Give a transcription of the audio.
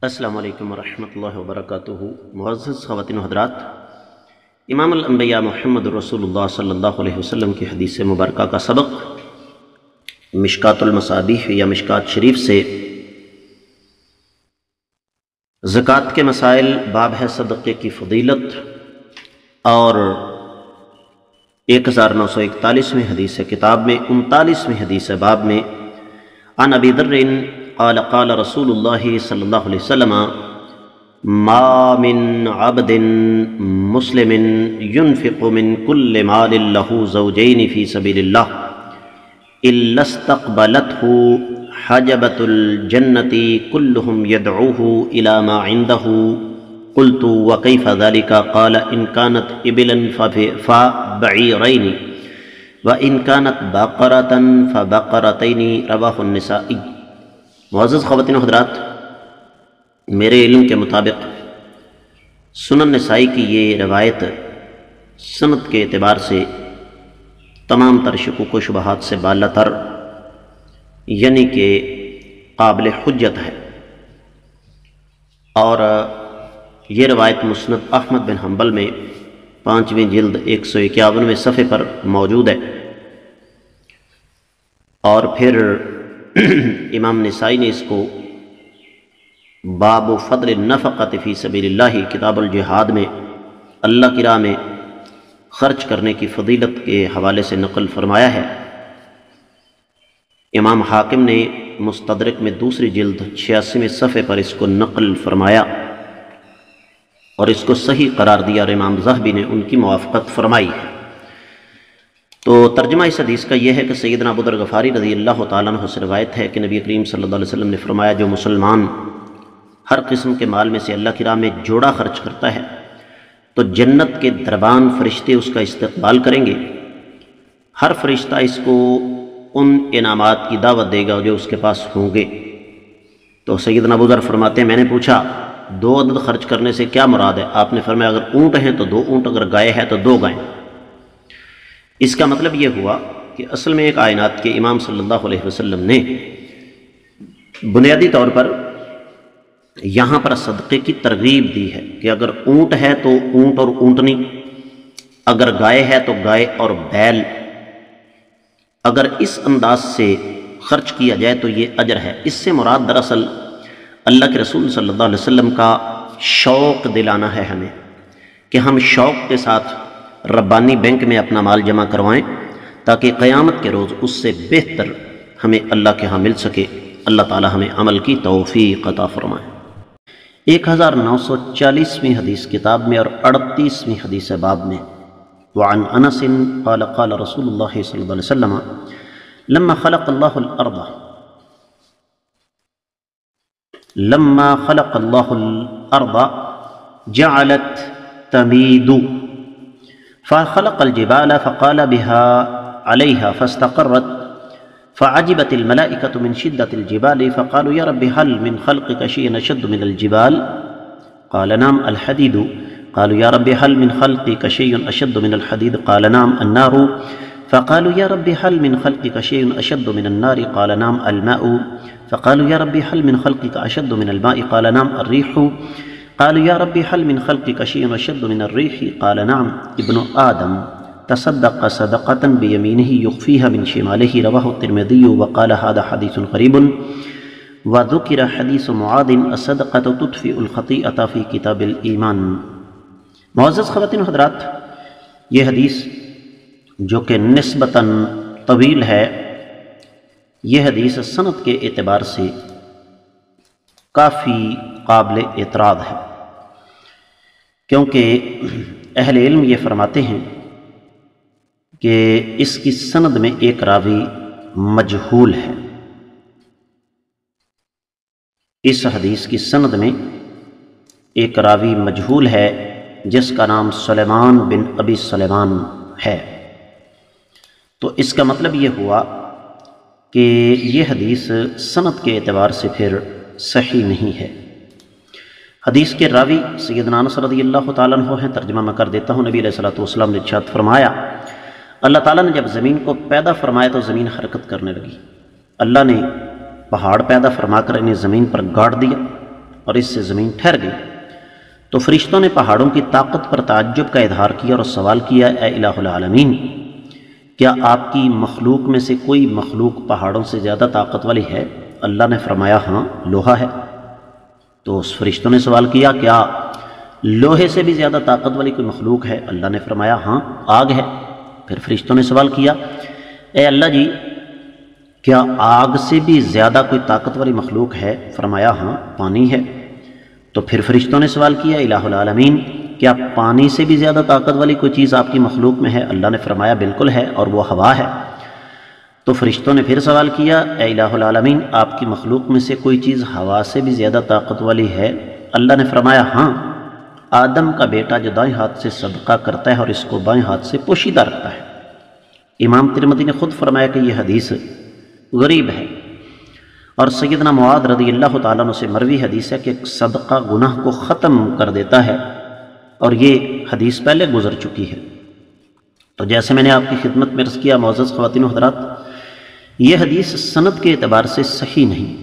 السلام علیکم ورحمۃ اللہ وبرکاتہ۔ معزز خواتین و حضرات، امام الانبیاء محمد رسول اللہ صلی اللہ علیہ وسلم کی حدیث مبارکہ کا سبق مشکات المصابیح یا مشکات شریف سے زکوٰۃ کے مسائل باب ہے صدقے کی فضیلت، اور 1941ویں حدیث کتاب میں 39ویں حدیث باب میں عن ابی ذر قال قال رسول اللہ صلی اللہ علیہ وسلم ما من عبد مسلم ينفق من كل مال له زوجين في سبيل الله إلا استقبلته حجبة الجنة كلهم يدعوه إلى ما عنده قلت وكيف ذلك قال إن كانت إبلا فبعيرين وإن كانت بقرة فبقرتين رواه النسائي۔ معزز خواتین و حضرات، میرے علم کے مطابق سنن نسائی کی یہ روایت سند کے اعتبار سے تمام تر شکوک و شبہات سے بالا تر یعنی کہ قابل حجت ہے، اور یہ روایت مسند احمد بن حنبل میں 5ویں جلد 151ویں صفحے پر موجود ہے، اور پھر امام نسائی نے اس کو باب فضل النفقۃ فی سبیل اللہ کتاب الجہاد میں اللہ کی راہ میں خرچ کرنے کی فضیلت کے حوالے سے نقل فرمایا ہے۔ امام حاکم نے مستدرک میں 2 جلد 86ویں صفحے پر اس کو نقل فرمایا اور اس کو صحیح قرار دیا، اور امام ذہبی نے ان کی موافقت فرمائی ہے۔ تو ترجمہ اس حدیث کا یہ ہے کہ سیدنا ابو ذر غفاری رضی اللہ تعالیٰ عنہ سے روایت ہے کہ نبی کریم صلی اللہ علیہ وسلم نے فرمایا، جو مسلمان ہر قسم کے مال میں سے اللہ کی راہ میں جوڑا خرچ کرتا ہے تو جنت کے دربان فرشتے اس کا استقبال کریں گے۔ ہر فرشتہ اس کو ان انعامات کی دعوت دے گا جو اس کے پاس ہوں گے۔ تو سیدنا ابو ذر فرماتے ہیں، میں نے پوچھا 2 عدد خرچ کرنے سے کیا مراد ہے؟ آپ نے فرمایا اگر اونٹ ہیں تو 2 اونٹ، اگر گائے ہے تو 2 گائیں۔ اس کا مطلب یہ ہوا کہ اصل میں ایک کائنات کے امام صلی اللہ علیہ وسلم نے بنیادی طور پر یہاں پر صدقے کی ترغیب دی ہے کہ اگر اونٹ ہے تو اونٹ اور اونٹنی، اگر گائے ہے تو گائے اور بیل، اگر اس انداز سے خرچ کیا جائے تو یہ اجر ہے۔ اس سے مراد دراصل اللہ کے رسول صلی اللہ علیہ وسلم کا شوق دلانا ہے ہمیں، کہ ہم شوق کے ساتھ ربانی بینک میں اپنا مال جمع کروائیں تاکہ قیامت کے روز اس سے بہتر ہمیں اللہ کے ہاں مل سکے۔ اللہ تعالی ہمیں عمل کی توفیق عطا فرمائے۔ 1940ویں حدیث کتاب میں اور 38ویں حدیث باب میں وعن انس قال قال رسول اللہ صلی اللہ علیہ وسلم لما خلق اللہ الارض جعلت تمید فخلق الجبال فقال بها عليها فاستقرت فعجبت الملائكة من شدة الجبال فقالوا يا رب هل من خلقك شيء أشد من الجبال؟ قال نعم الحديد. قالوا يا رب هل من خلقك شيء أشد من الحديد؟ قال نعم النار. فقالوا يا رب هل من خلقك شيء أشد من النار؟ قال نعم الماء. فقالوا يا رب هل من خلقك أشد من الماء؟ قال نعم الريح. قالوا يا رب هل من خلقك شيء أشد من الريح؟ قال نعم ابن آدم تصدق صدقة بيمينه يخفيها من شماله. رواه الترمذي وقال هذا حديث غريب. وذكر حديث معاذ الصدقة تطفئ الخطيئة في كتاب الإيمان۔ معزز خواتین و حضرات، یہ حدیث جو کہ نسبتاً طویل ہے، یہ حدیث سند کے اعتبار سے کافی قابل اعتراض ہے، کیونکہ اہل علم یہ فرماتے ہیں کہ اس کی سند میں ایک راوی مجہول ہے۔ اس حدیث کی سند میں ایک راوی مجہول ہے جس کا نام سلیمان بن ابی سلیمان ہے۔ تو اس کا مطلب یہ ہوا کہ یہ حدیث سند کے اعتبار سے پھر صحیح نہیں ہے۔ حدیث کے راوی سیدنا انس رضی اللہ تعالیٰ عنہ ہیں۔ ترجمہ میں کر دیتا ہوں۔ نبی علیہ الصلوۃ والسلام نے ارشاد فرمایا، اللہ تعالیٰ نے جب زمین کو پیدا فرمایا تو زمین حرکت کرنے لگی۔ اللہ نے پہاڑ پیدا فرما کر انہیں زمین پر گاڑ دیا، اور اس سے زمین ٹھہر گئی۔ تو فرشتوں نے پہاڑوں کی طاقت پر تعجب کا اظہار کیا اور سوال کیا، اے الہ العالمین، کیا آپ کی مخلوق میں سے کوئی مخلوق پہاڑوں سے زیادہ طاقت والی ہے؟ اللہ نے فرمایا ہاں، لوہا ہے۔ تو اس فرشتوں نے سوال کیا، کیا لوہے سے بھی زیادہ طاقت والی کوئی مخلوق ہے؟ اللہ نے فرمایا ہاں، آگ ہے۔ پھر فرشتوں نے سوال کیا، اے اللہ جی، کیا آگ سے بھی زیادہ کوئی طاقت والی مخلوق ہے؟ فرمایا ہاں، پانی ہے۔ تو پھر فرشتوں نے سوال کیا، الہ العالمین، کیا پانی سے بھی زیادہ طاقت والی کوئی چیز آپ کی مخلوق میں ہے؟ اللہ نے فرمایا بالکل ہے، اور وہ ہوا ہے۔ تو فرشتوں نے پھر سوال کیا، اے الہ العالمین، آپ کی مخلوق میں سے کوئی چیز ہوا سے بھی زیادہ طاقت والی ہے؟ اللہ نے فرمایا ہاں، آدم کا بیٹا جو دائیں ہاتھ سے صدقہ کرتا ہے اور اس کو بائیں ہاتھ سے پوشیدہ رکھتا ہے۔ امام ترمذی نے خود فرمایا کہ یہ حدیث غریب ہے، اور سیدنا معاذ رضی اللہ تعالیٰ عنہ سے مروی حدیث ہے کہ صدقہ گناہ کو ختم کر دیتا ہے، اور یہ حدیث پہلے گزر چکی ہے۔ تو جیسے میں نے آپ کی خدمت میں عرض کیا، معزز خواتین و حضرات، یہ حدیث سند کے اعتبار سے صحیح نہیں،